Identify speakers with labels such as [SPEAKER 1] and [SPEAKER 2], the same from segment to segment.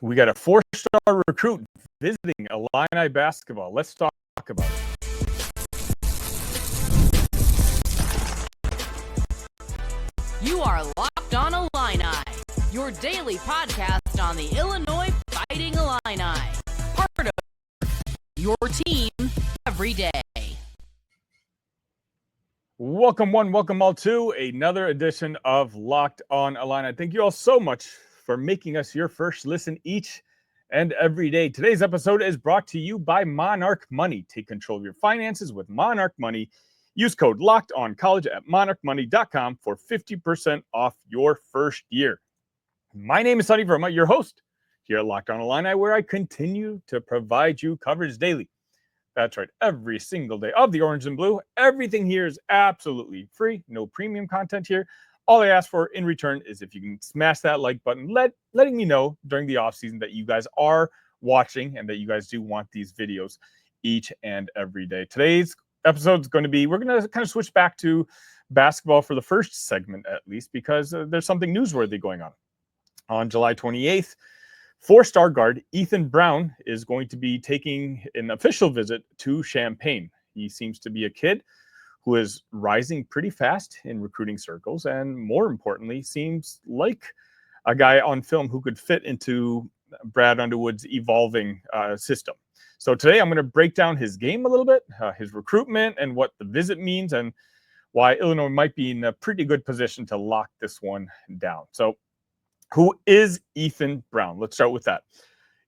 [SPEAKER 1] We got a 4-star recruit visiting Illini basketball. Let's talk about it.
[SPEAKER 2] You are Locked On Illini, your daily podcast on the Illinois Fighting Illini. Part of your team every day.
[SPEAKER 1] Welcome one, welcome all to another edition of Locked On Illini. Thank you all so much for making us your first listen each and every day. Today's episode is brought to you by Monarch Money. Take control of your finances with Monarch Money. Use code LOCKEDONCollege at monarchmoney.com for 50% off your first year. My name is Sunny Verma, your host here at Locked On Illini, where I continue to provide you coverage daily. That's right, every single day of the orange and blue. Everything here is absolutely free, no premium content here. All I ask for in return is if you can smash that like button, letting me know during the off season that you guys are watching and that you guys do want these videos each and every day. Today's episode is going to be, we're going to kind of switch back to basketball for the first segment at least, because there's something newsworthy going on. On July 28th, 4-star guard Ethan Brown is going to be taking an official visit to Champaign. He seems to be a kid who is rising pretty fast in recruiting circles, and more importantly, seems like a guy on film who could fit into Brad Underwood's evolving system. So today I'm going to break down his game a little bit, his recruitment, and what the visit means, and why Illinois might be in a pretty good position to lock this one down. So who is Ethan Brown? Let's start with that.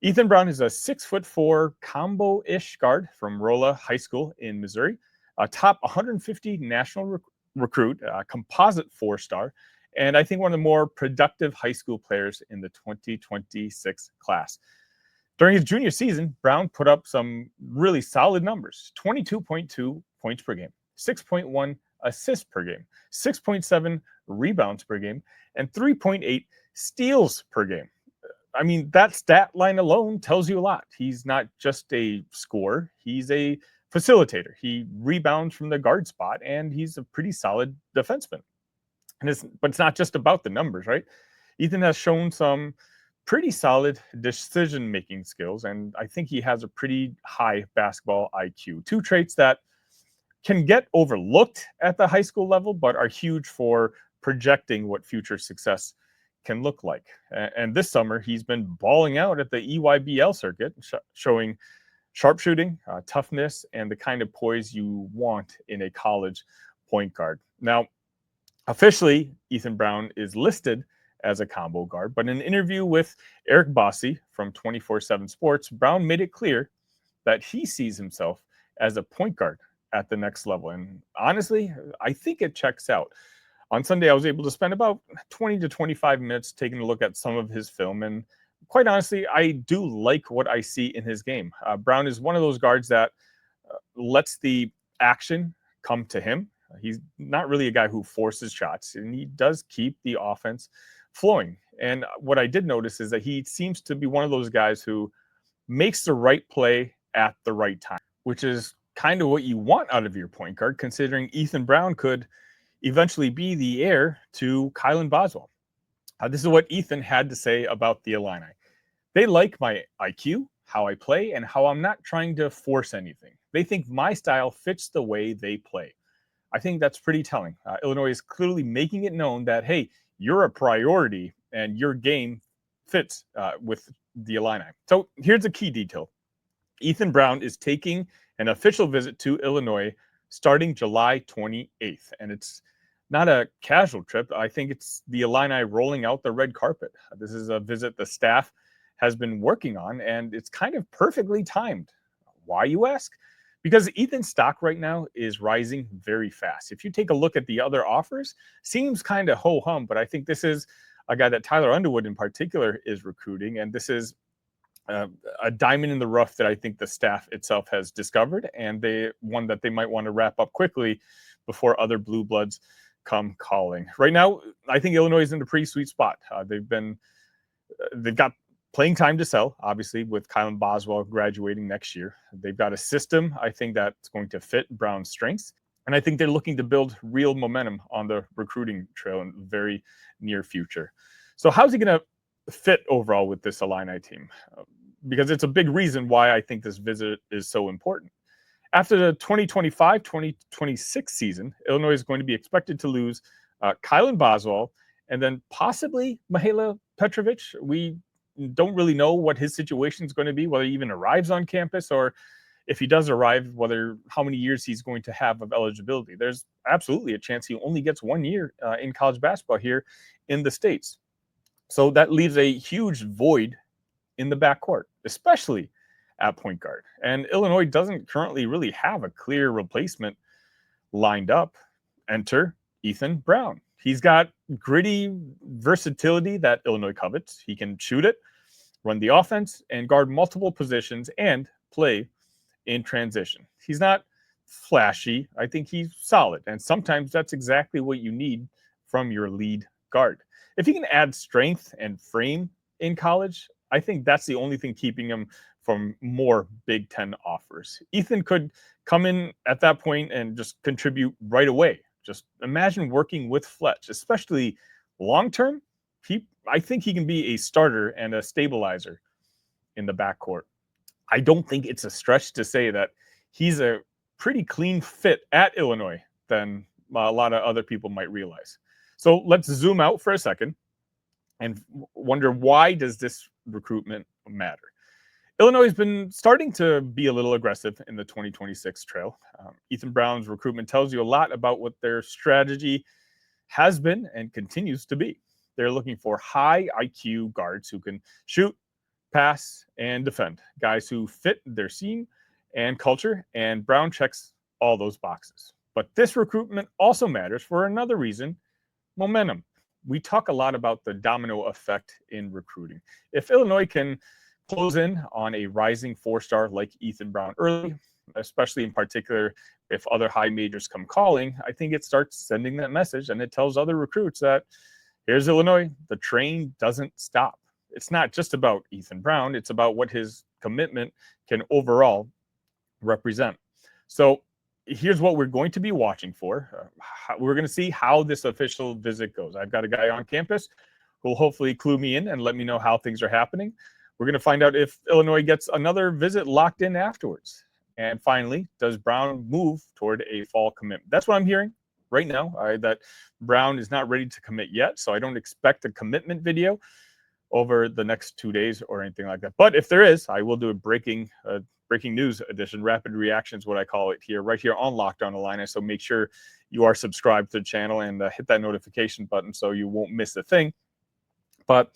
[SPEAKER 1] Ethan Brown is a 6'4" combo-ish guard from Rolla High School in Missouri, a top 150 national recruit, a composite 4-star, and I think one of the more productive high school players in the 2026 class. During his junior season, Brown put up some really solid numbers: 22.2 points per game, 6.1 assists per game, 6.7 rebounds per game, and 3.8 steals per game. I mean, that stat line alone tells you a lot. He's not just a scorer, he's a facilitator. He rebounds from the guard spot, and he's a pretty solid defenseman. But it's not just about the numbers, right? Ethan has shown some pretty solid decision-making skills, and I think he has a pretty high basketball IQ. Two traits that can get overlooked at the high school level, but are huge for projecting what future success can look like. And this summer, he's been balling out at the EYBL circuit, showing sharpshooting, toughness, and the kind of poise you want in a college point guard. Now, officially, Ethan Brown is listed as a combo guard, but in an interview with Eric Bossi from 24/7 Sports, Brown made it clear that he sees himself as a point guard at the next level. And honestly, I think it checks out. On Sunday, I was able to spend about 20 to 25 minutes taking a look at some of his film, and quite honestly, I do like what I see in his game. Brown is one of those guards that lets the action come to him. He's not really a guy who forces shots, and he does keep the offense flowing. And what I did notice is that he seems to be one of those guys who makes the right play at the right time, which is kind of what you want out of your point guard, considering Ethan Brown could eventually be the heir to Kylan Boswell. This is what Ethan had to say about the Illini. They like my IQ, how I play, and how I'm not trying to force anything. They think my style fits the way they play. I think that's pretty telling. Illinois is clearly making it known that, hey, you're a priority and your game fits with the Illini. So here's a key detail. Ethan Brown is taking an official visit to Illinois starting July 28th, and it's not a casual trip. I think it's the Illini rolling out the red carpet. This is a visit the staff has been working on, and it's kind of perfectly timed. Why, you ask? Because Ethan's stock right now is rising very fast. If you take a look at the other offers, seems kind of ho-hum, but I think this is a guy that Tyler Underwood in particular is recruiting, and this is a diamond in the rough that I think the staff itself has discovered, and one that they might want to wrap up quickly before other blue bloods come calling. Right now, I think Illinois is in a pretty sweet spot. They've got playing time to sell, obviously, with Kylan Boswell graduating next year. They've got a system, I think, that's going to fit Brown's strengths. And I think they're looking to build real momentum on the recruiting trail in the very near future. So how's he going to fit overall with this Illini team, because it's a big reason why I think this visit is so important. After the 2025-2026 season, Illinois is going to be expected to lose Kylan Boswell and then possibly Mihaela Petrovic. We don't really know what his situation is going to be, whether he even arrives on campus, or if he does arrive, how many years he's going to have of eligibility. There's absolutely a chance he only gets 1 year in college basketball here in the States. So that leaves a huge void in the backcourt, especially at point guard. And Illinois doesn't currently really have a clear replacement lined up. Enter Ethan Brown. He's got gritty versatility that Illinois covets. He can shoot it, run the offense, and guard multiple positions and play in transition. He's not flashy. I think he's solid. And sometimes that's exactly what you need from your lead guard. If he can add strength and frame in college, I think that's the only thing keeping him from more Big Ten offers. Ethan could come in at that point and just contribute right away. Just imagine working with Fletch, especially long-term. I think he can be a starter and a stabilizer in the backcourt. I don't think it's a stretch to say that he's a pretty clean fit at Illinois than a lot of other people might realize. So let's zoom out for a second and wonder, why does this recruitment matter? Illinois has been starting to be a little aggressive in the 2026 trail. Ethan Brown's recruitment tells you a lot about what their strategy has been and continues to be. They're looking for high IQ guards who can shoot, pass, and defend. Guys who fit their scheme and culture, and Brown checks all those boxes. But this recruitment also matters for another reason: momentum. We talk a lot about the domino effect in recruiting. If Illinois can close in on a rising four-star like Ethan Brown early, especially in particular if other high majors come calling, I think it starts sending that message, and it tells other recruits that here's Illinois, the train doesn't stop. It's not just about Ethan Brown, it's about what his commitment can overall represent. So here's what we're going to be watching for. We're going to see how this official visit goes. I've got a guy on campus who will hopefully clue me in and let me know how things are happening. We're going to find out if Illinois gets another visit locked in afterwards. And finally, does Brown move toward a fall commitment? That's what I'm hearing right now, that Brown is not ready to commit yet. So I don't expect a commitment video over the next 2 days or anything like that. But if there is, I will do a breaking news edition, rapid reactions, what I call it here, right here on Locked On Illini. So make sure you are subscribed to the channel and hit that notification button so you won't miss a thing. But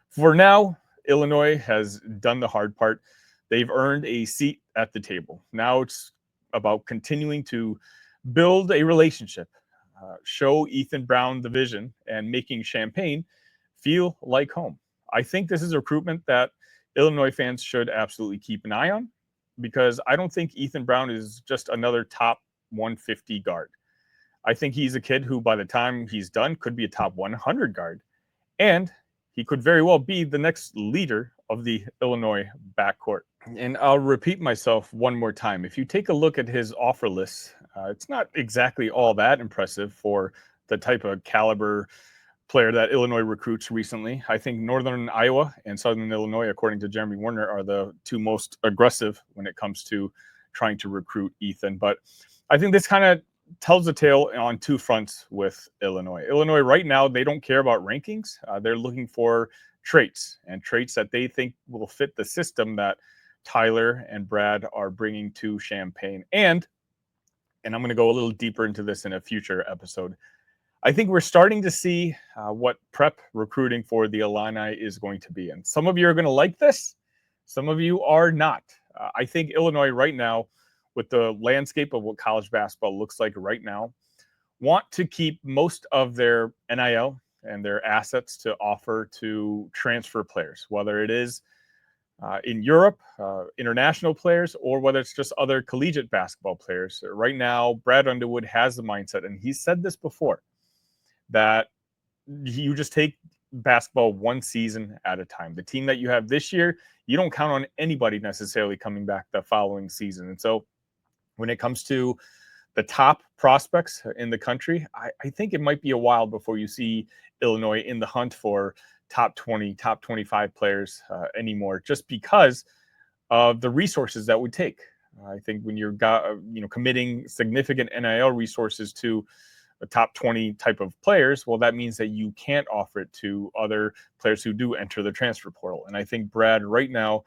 [SPEAKER 1] for now, Illinois has done the hard part. They've earned a seat at the table. Now it's about continuing to build a relationship, show Ethan Brown the vision, and making Champaign feel like home. I think this is a recruitment that Illinois fans should absolutely keep an eye on, because I don't think Ethan Brown is just another top 150 guard. I think he's a kid who, by the time he's done, could be a top 100 guard. And he could very well be the next leader of the Illinois backcourt. And I'll repeat myself one more time. If you take a look at his offer list, it's not exactly all that impressive for the type of caliber player that Illinois recruits recently. I think Northern Iowa and Southern Illinois, according to Jeremy Warner, are the two most aggressive when it comes to trying to recruit Ethan. But I think this kind of tells the tale on two fronts with Illinois. Illinois right now, they don't care about rankings. They're looking for traits, and traits that they think will fit the system that Tyler and Brad are bringing to Champaign. And I'm going to go a little deeper into this in a future episode. I think we're starting to see what prep recruiting for the Illini is going to be. And some of you are going to like this. Some of you are not. I think Illinois right now, with the landscape of what college basketball looks like right now, want to keep most of their NIL and their assets to offer to transfer players, whether it is in Europe, international players, or whether it's just other collegiate basketball players. Right now, Brad Underwood has the mindset, and he said this before, that you just take basketball one season at a time. The team that you have this year, you don't count on anybody necessarily coming back the following season. And so when it comes to the top prospects in the country, I think it might be a while before you see Illinois in the hunt for top 20, top 25 players anymore, just because of the resources that would take. I think when you're committing significant NIL resources to a top 20 type of players, well, that means that you can't offer it to other players who do enter the transfer portal. And I think Brad right now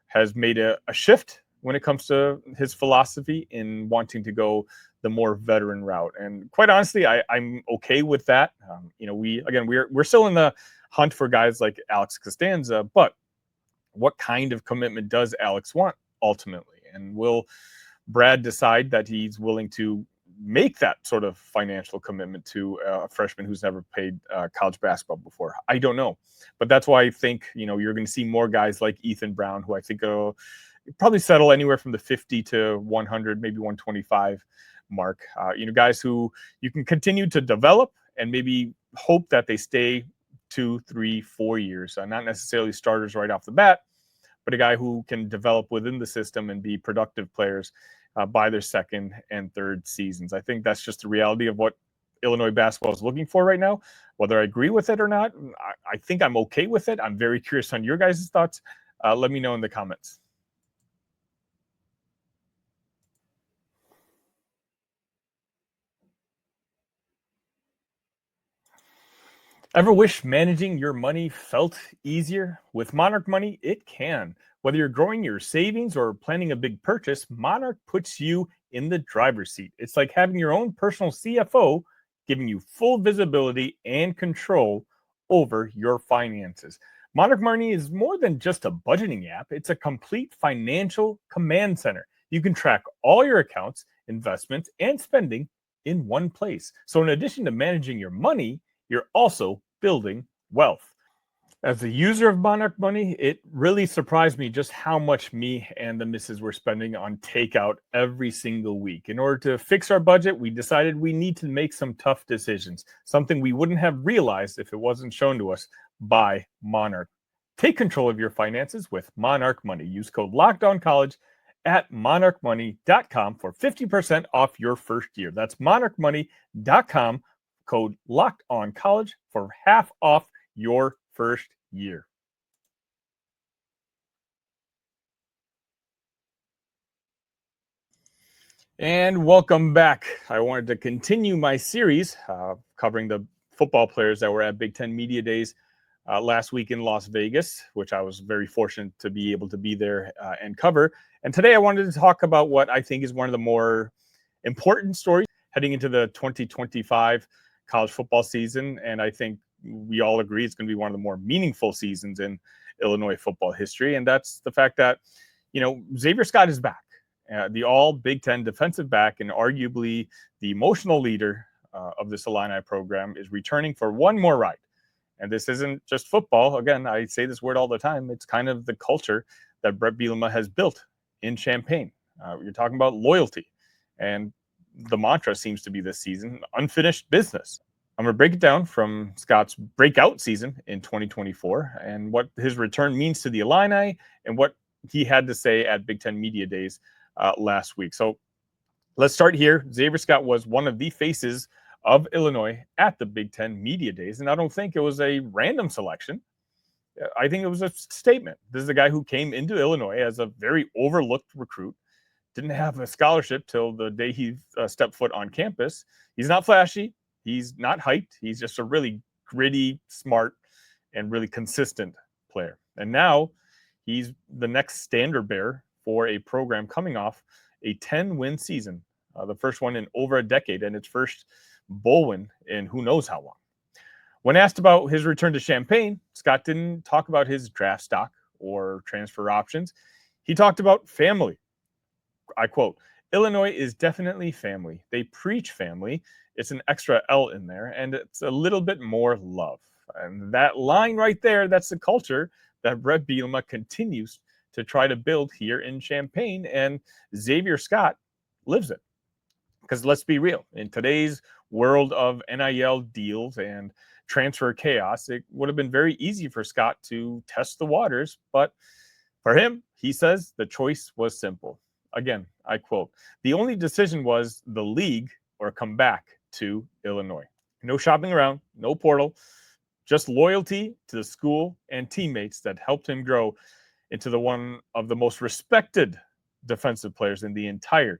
[SPEAKER 1] has made a shift when it comes to his philosophy in wanting to go the more veteran route. And quite honestly, I'm okay with that. We're still in the hunt for guys like Alex Costanza, but what kind of commitment does Alex want ultimately? And will Brad decide that he's willing to make that sort of financial commitment to a freshman who's never played college basketball before? I don't know. But that's why I think, you're going to see more guys like Ethan Brown, who I think will probably settle anywhere from the 50 to 100, maybe 125 mark. Guys who you can continue to develop and maybe hope that they stay 2, 3, 4 years. Not necessarily starters right off the bat, but a guy who can develop within the system and be productive players by their second and third seasons. I think that's just the reality of what Illinois basketball is looking for right now. Whether I agree with it or not, I think I'm okay with it. I'm very curious on your guys' thoughts. Let me know in the comments. Ever wish managing your money felt easier? With Monarch Money, it can. Whether you're growing your savings or planning a big purchase, Monarch puts you in the driver's seat. It's like having your own personal CFO, giving you full visibility and control over your finances. Monarch Money is more than just a budgeting app. It's a complete financial command center. You can track all your accounts, investments, and spending in one place. So in addition to managing your money, you're also building wealth. As a user of Monarch Money, it really surprised me just how much me and the missus were spending on takeout every single week. In order to fix our budget, we decided we need to make some tough decisions, something we wouldn't have realized if it wasn't shown to us by Monarch. Take control of your finances with Monarch Money. Use code LOCKEDONCollege at monarchmoney.com for 50% off your first year. That's monarchmoney.com, code LOCKEDONCollege for half off your first year. And welcome back. I wanted to continue my series covering the football players that were at Big Ten Media Days last week in Las Vegas, which I was very fortunate to be able to be there and cover. And today I wanted to talk about what I think is one of the more important stories heading into the 2025 college football season. And I think we all agree it's going to be one of the more meaningful seasons in Illinois football history. And that's the fact that, Xavier Scott is back. The all Big Ten defensive back and arguably the emotional leader of this Illini program is returning for one more ride. And this isn't just football. Again, I say this word all the time. It's kind of the culture that Bret Bielema has built in Champaign. You're talking about loyalty. And the mantra seems to be this season, unfinished business. I'm going to break it down from Scott's breakout season in 2024 and what his return means to the Illini and what he had to say at Big Ten Media Days last week. So let's start here. Xavier Scott was one of the faces of Illinois at the Big Ten Media Days, and I don't think it was a random selection. I think it was a statement. This is a guy who came into Illinois as a very overlooked recruit, didn't have a scholarship till the day he stepped foot on campus. He's not flashy. He's not hyped. He's just a really gritty, smart, and really consistent player. And now he's the next standard bearer for a program coming off a 10-win season, the first one in over a decade, and its first bowl win in who knows how long. When asked about his return to Champaign, Scott didn't talk about his draft stock or transfer options. He talked about family. I quote, "Illinois is definitely family. They preach family. It's an extra L in there, and it's a little bit more love." And that line right there, that's the culture that Bret Bielema continues to try to build here in Champaign, and Xavier Scott lives it. Because let's be real, in today's world of NIL deals and transfer chaos, it would have been very easy for Scott to test the waters, but for him, he says the choice was simple. Again, I quote, "The only decision was the league or come back to Illinois." No shopping around, no portal, Just loyalty to the school and teammates that helped him grow into one of the most respected defensive players in the entire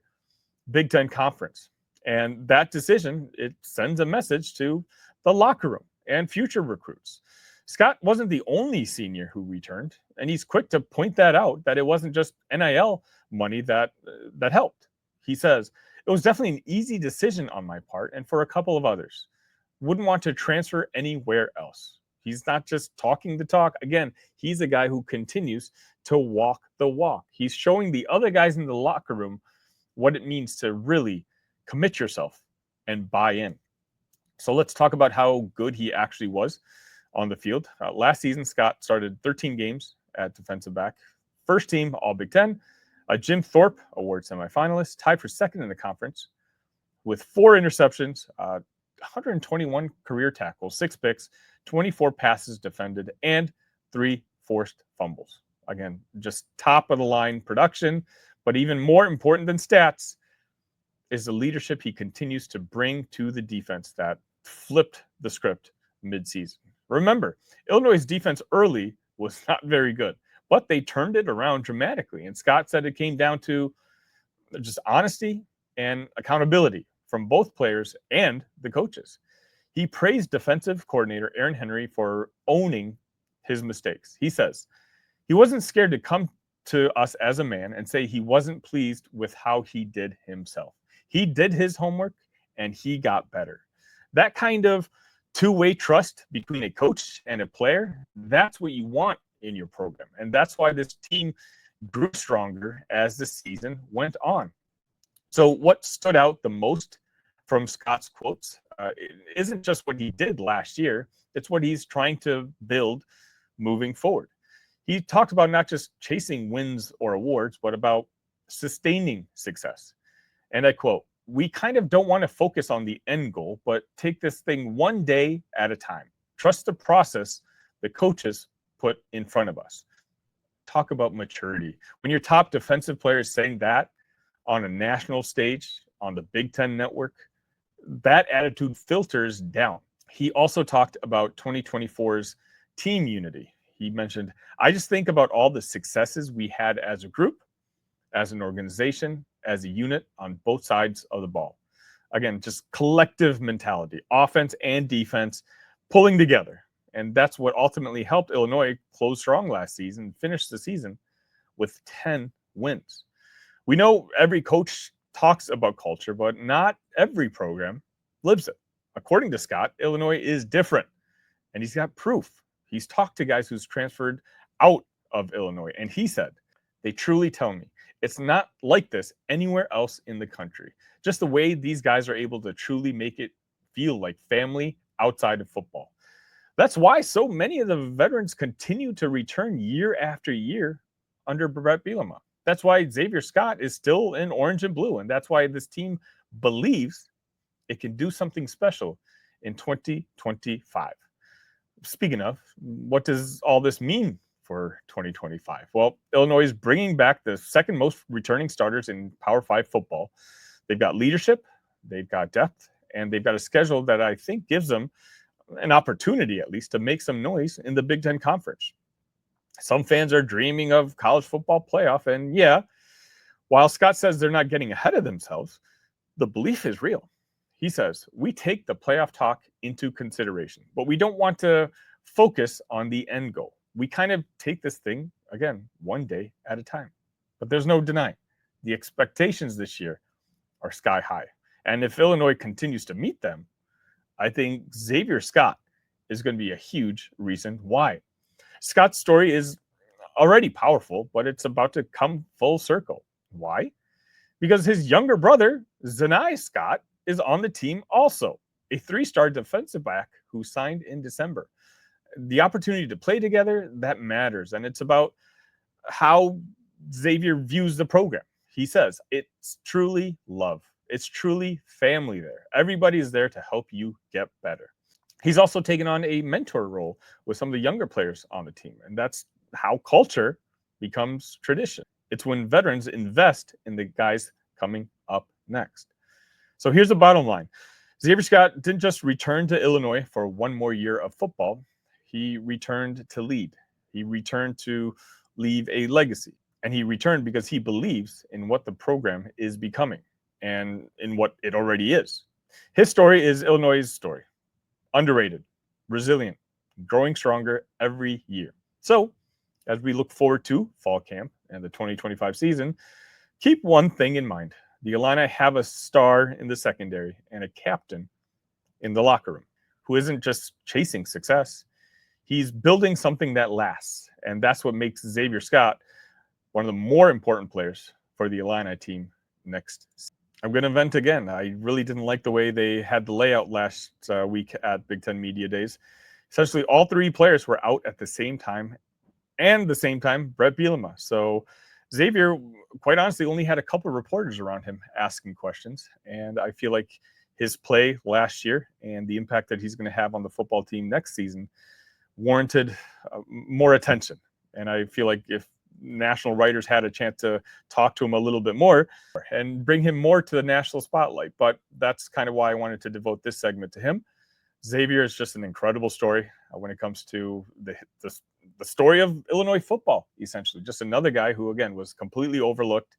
[SPEAKER 1] Big Ten Conference. And that decision, it sends a message to the locker room and future recruits. Scott wasn't the only senior who returned, and he's quick to point that out, that it wasn't just NIL money that helped. He says, it was definitely an easy decision on my part and for a couple of others. Wouldn't want to transfer anywhere else. He's not just talking the talk. Again, he's a guy who continues to walk the walk. He's showing the other guys in the locker room what it means to really commit yourself and buy in. So let's talk about how good he actually was on the field. Last season, Scott started 13 games at defensive back. First team All Big Ten, a Jim Thorpe Award semifinalist, tied for second in the conference with 4 interceptions, 121 career tackles, 6 picks, 24 passes defended, and 3 forced fumbles. Again, just top of the line production, but even more important than stats is the leadership he continues to bring to the defense that flipped the script midseason. Remember, Illinois' defense early was not very good, but they turned it around dramatically. And Scott said it came down to just honesty and accountability from both players and the coaches. He praised defensive coordinator Aaron Henry for owning his mistakes. He says, he wasn't scared to come to us as a man and say he wasn't pleased with how he did himself. He did his homework and he got better. That kind of two-way trust between a coach and a player, that's what you want in your program. And that's why this team grew stronger as the season went on. So what stood out the most from Scott's quotes isn't just what he did last year, it's what he's trying to build moving forward. He talked about not just chasing wins or awards, but about sustaining success. And I quote, we kind of don't want to focus on the end goal, but take this thing one day at a time. Trust the process the coaches put in front of us. Talk about maturity. When your top defensive player is saying that on a national stage, on the Big Ten network, that attitude filters down. He also talked about 2024's team unity. He mentioned, I just think about all the successes we had as a group, as an organization, as a unit on both sides of the ball. Again, just collective mentality, offense and defense pulling together. And that's what ultimately helped Illinois close strong last season, finish the season with 10 wins. We know every coach talks about culture, but not every program lives it. According to Scott, Illinois is different, and he's got proof. He's talked to guys who's transferred out of Illinois, and he said, they truly tell me it's not like this anywhere else in the country. Just the way these guys are able to truly make it feel like family outside of football. That's why so many of the veterans continue to return year after year under Bret Bielema. That's why Xavier Scott is still in orange and blue, and that's why this team believes it can do something special in 2025. Speaking of, what does all this mean for 2025? Well, Illinois is bringing back the second most returning starters in Power 5 football. They've got leadership, they've got depth, and they've got a schedule that I think gives them an opportunity, at least, to make some noise in the Big Ten Conference. Some fans are dreaming of college football playoff, and yeah, while Scott says they're not getting ahead of themselves, the belief is real. He says, we take the playoff talk into consideration, but we don't want to focus on the end goal. We kind of take this thing, again, one day at a time. But there's no denying, the expectations this year are sky high. And if Illinois continues to meet them, I think Xavier Scott is going to be a huge reason why. Scott's story is already powerful, but it's about to come full circle. Why? Because his younger brother, Sunny Scott, is on the team also, a 3-star defensive back who signed in December. The opportunity to play together, that matters. And it's about how Xavier views the program. He says, it's truly love. It's truly family there. Everybody is there to help you get better. He's also taken on a mentor role with some of the younger players on the team. And that's how culture becomes tradition. It's when veterans invest in the guys coming up next. So here's the bottom line. Xavier Scott didn't just return to Illinois for one more year of football. He returned to lead. He returned to leave a legacy. And he returned because he believes in what the program is becoming and in what it already is. His story is Illinois' story. Underrated, resilient, growing stronger every year. So, as we look forward to fall camp and the 2025 season, keep one thing in mind. The Illini have a star in the secondary and a captain in the locker room who isn't just chasing success. He's building something that lasts. And that's what makes Xavier Scott one of the more important players for the Illini team next season. I'm going to vent again. I really didn't like the way they had the layout last week at Big Ten Media Days. Essentially, all three players were out at the same time, and the same time, Bret Bielema. So Xavier, quite honestly, only had a couple of reporters around him asking questions. And I feel like his play last year and the impact that he's going to have on the football team next season warranted more attention. And I feel like if national writers had a chance to talk to him a little bit more and bring him more to the national spotlight. But that's kind of why I wanted to devote this segment to him. Xavier is just an incredible story when it comes to the story of Illinois football, essentially. Just another guy who, again, was completely overlooked,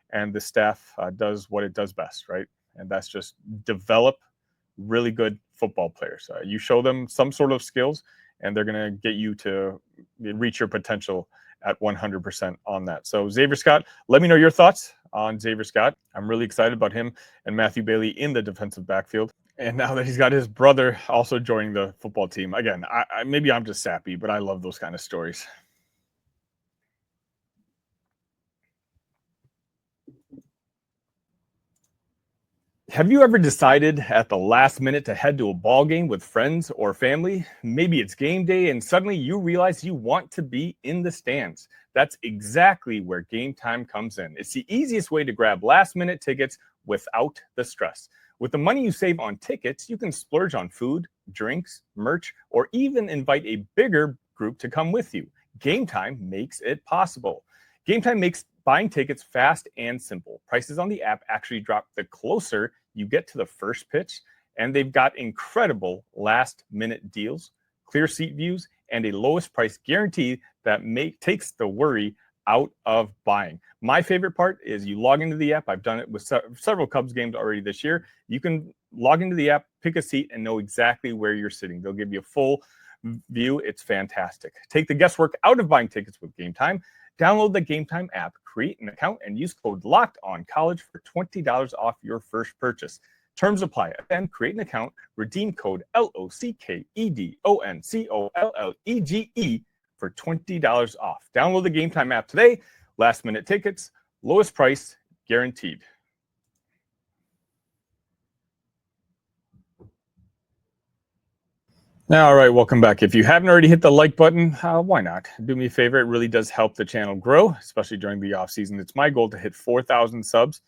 [SPEAKER 1] and the staff does what it does best, right? And that's just develop really good football players. You show them some sort of skills, and they're going to get you to reach your potential at 100% on that. So Xavier Scott, let me know your thoughts on Xavier Scott. I'm really excited about him and Matthew Bailey in the defensive backfield. And now that he's got his brother also joining the football team, again, maybe I'm just sappy, but I love those kind of stories. Have you ever decided at the last minute to head to a ball game with friends or family? Maybe it's game day and suddenly you realize you want to be in the stands. That's exactly where Game Time comes in. It's the easiest way to grab last minute tickets without the stress. With the money you save on tickets, you can splurge on food, drinks, merch, or even invite a bigger group to come with you. Game Time makes it possible. Game Time makes buying tickets fast and simple. Prices on the app actually drop the closer you get to the first pitch, and they've got incredible last-minute deals, clear seat views, and a lowest price guarantee that takes the worry out of buying. My favorite part is you log into the app. I've done it with several Cubs games already this year. You can log into the app, pick a seat, and know exactly where you're sitting. They'll give you a full view. It's fantastic. Take the guesswork out of buying tickets with Game Time. Download the Game Time app, create an account, and use code LOCKEDONCollege for $20 off your first purchase. Terms apply. Then create an account, redeem code LOCKEDONCOLLEGE for $20 off. Download the Game Time app today. Last minute tickets, lowest price guaranteed. All right, welcome back. If you haven't already hit the like button, why not? Do me a favor. It really does help the channel grow, especially during the off season. It's my goal to hit 4,000 subs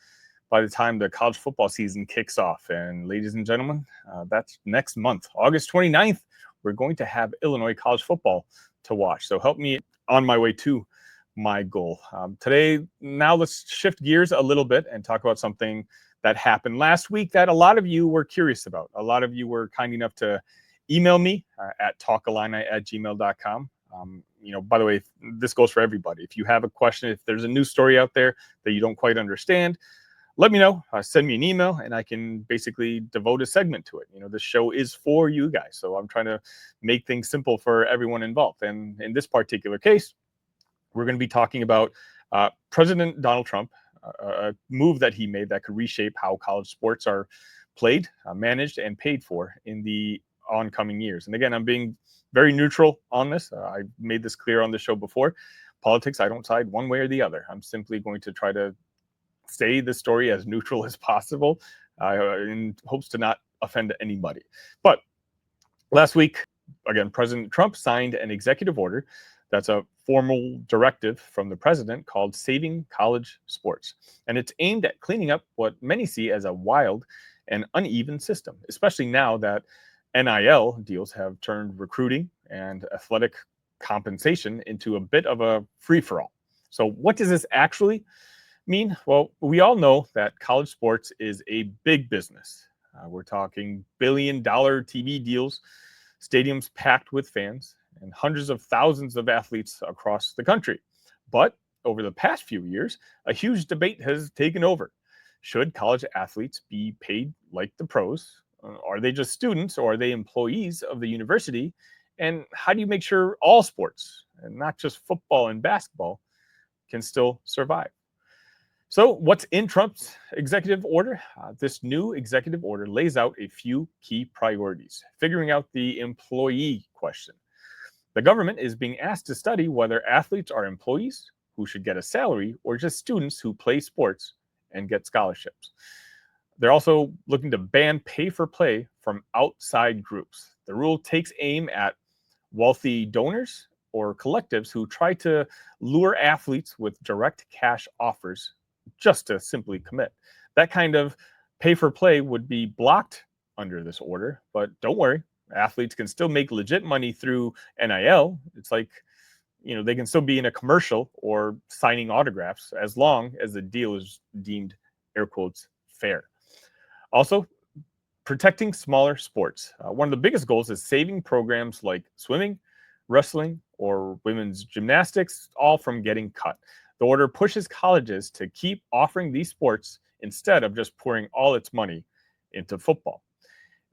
[SPEAKER 1] by the time the college football season kicks off. And ladies and gentlemen, that's next month, August 29th. We're going to have Illinois college football to watch. So help me on my way to my goal. Today, now let's shift gears a little bit and talk about something that happened last week that a lot of you were curious about. A lot of you were kind enough to email me at talkillini@gmail.com. By the way, this goes for everybody. If you have a question, if there's a news story out there that you don't quite understand, let me know. Send me an email, and I can basically devote a segment to it. This show is for you guys, so I'm trying to make things simple for everyone involved. And in this particular case, we're going to be talking about President Donald Trump, a move that he made that could reshape how college sports are played, managed, and paid for in the oncoming years. And again, I'm being very neutral on this. I made this clear on the show before. Politics, I don't side one way or the other. I'm simply going to try to say the story as neutral as possible in hopes to not offend anybody. But last week, again, President Trump signed an executive order that's a formal directive from the president called Saving College Sports. And it's aimed at cleaning up what many see as a wild and uneven system, especially now that NIL deals have turned recruiting and athletic compensation into a bit of a free-for-all. So what does this actually mean? Well, we all know that college sports is a big business. We're talking billion-dollar TV deals, stadiums packed with fans, and hundreds of thousands of athletes across the country. But over the past few years, a huge debate has taken over. Should college athletes be paid like the pros? Are they just students, or are they employees of the university? And how do you make sure all sports, and not just football and basketball, can still survive? So what's in Trump's executive order? This new executive order lays out a few key priorities, figuring out the employee question. The government is being asked to study whether athletes are employees who should get a salary, or just students who play sports and get scholarships. They're also looking to ban pay-for-play from outside groups. The rule takes aim at wealthy donors or collectives who try to lure athletes with direct cash offers just to simply commit. That kind of pay-for-play would be blocked under this order, but don't worry, athletes can still make legit money through NIL. It's like, they can still be in a commercial or signing autographs as long as the deal is deemed, air quotes, fair. Also, protecting smaller sports. One of the biggest goals is saving programs like swimming, wrestling, or women's gymnastics, all from getting cut. The order pushes colleges to keep offering these sports instead of just pouring all its money into football.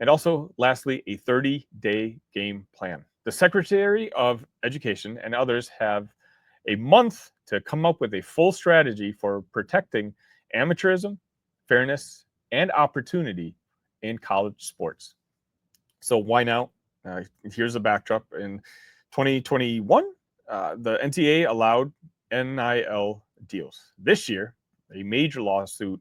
[SPEAKER 1] And also, lastly, a 30-day game plan. The Secretary of Education and others have a month to come up with a full strategy for protecting amateurism, fairness, and opportunity in college sports. So why now? Here's the backdrop. In 2021, the NCAA allowed NIL deals. This year, a major lawsuit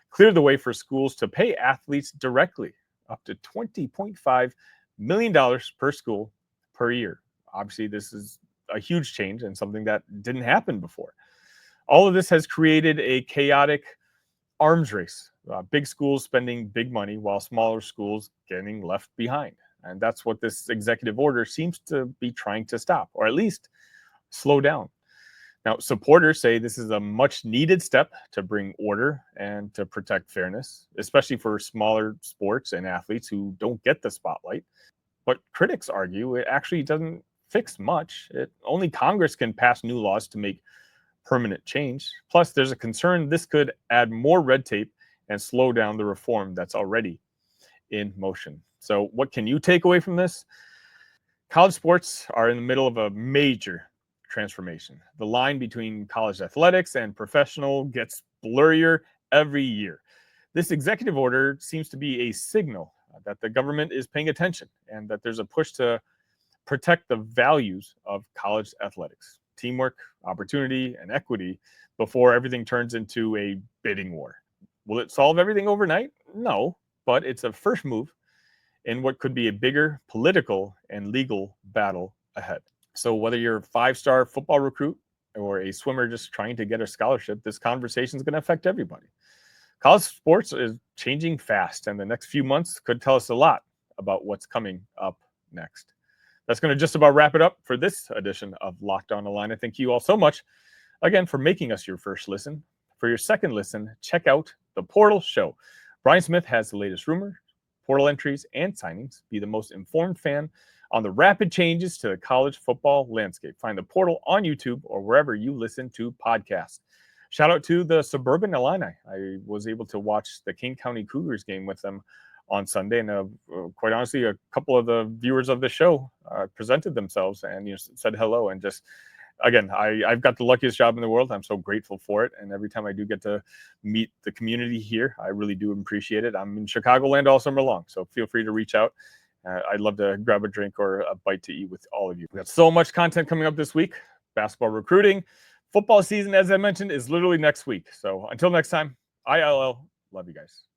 [SPEAKER 1] cleared the way for schools to pay athletes directly, up to $20.5 million per school per year. Obviously, this is a huge change and something that didn't happen before. All of this has created a chaotic arms race. Big schools spending big money while smaller schools getting left behind. And that's what this executive order seems to be trying to stop, or at least slow down. Now, supporters say this is a much needed step to bring order and to protect fairness, especially for smaller sports and athletes who don't get the spotlight. But critics argue it actually doesn't fix much. Only Congress can pass new laws to make permanent change. Plus, there's a concern this could add more red tape and slow down the reform that's already in motion. So what can you take away from this? College sports are in the middle of a major transformation. The line between college athletics and professional gets blurrier every year. This executive order seems to be a signal that the government is paying attention and that there's a push to protect the values of college athletics: teamwork, opportunity, and equity, before everything turns into a bidding war. Will it solve everything overnight? No, but it's a first move in what could be a bigger political and legal battle ahead. So whether you're a 5-star football recruit or a swimmer just trying to get a scholarship, this conversation is going to affect everybody. College sports is changing fast, and the next few months could tell us a lot about what's coming up next. That's going to just about wrap it up for this edition of Locked On Illini. Thank you all so much, again, for making us your first listen. For your second listen, check out The Portal Show. Brian Smith has the latest rumors, portal entries, and signings. Be the most informed fan on the rapid changes to the college football landscape. Find The Portal on YouTube or wherever you listen to podcasts. Shout out to the Suburban Illini. I was able to watch the King County Cougars game with them on Sunday, and quite honestly, a couple of the viewers of the show presented themselves and said hello. And just, again, I've got the luckiest job in the world. I'm so grateful for it. And every time I do get to meet the community here, I really do appreciate it. I'm in Chicagoland all summer long, so feel free to reach out. I'd love to grab a drink or a bite to eat with all of you. We got so much content coming up this week. Basketball recruiting. Football season, as I mentioned, is literally next week. So until next time, ILL. Love you guys.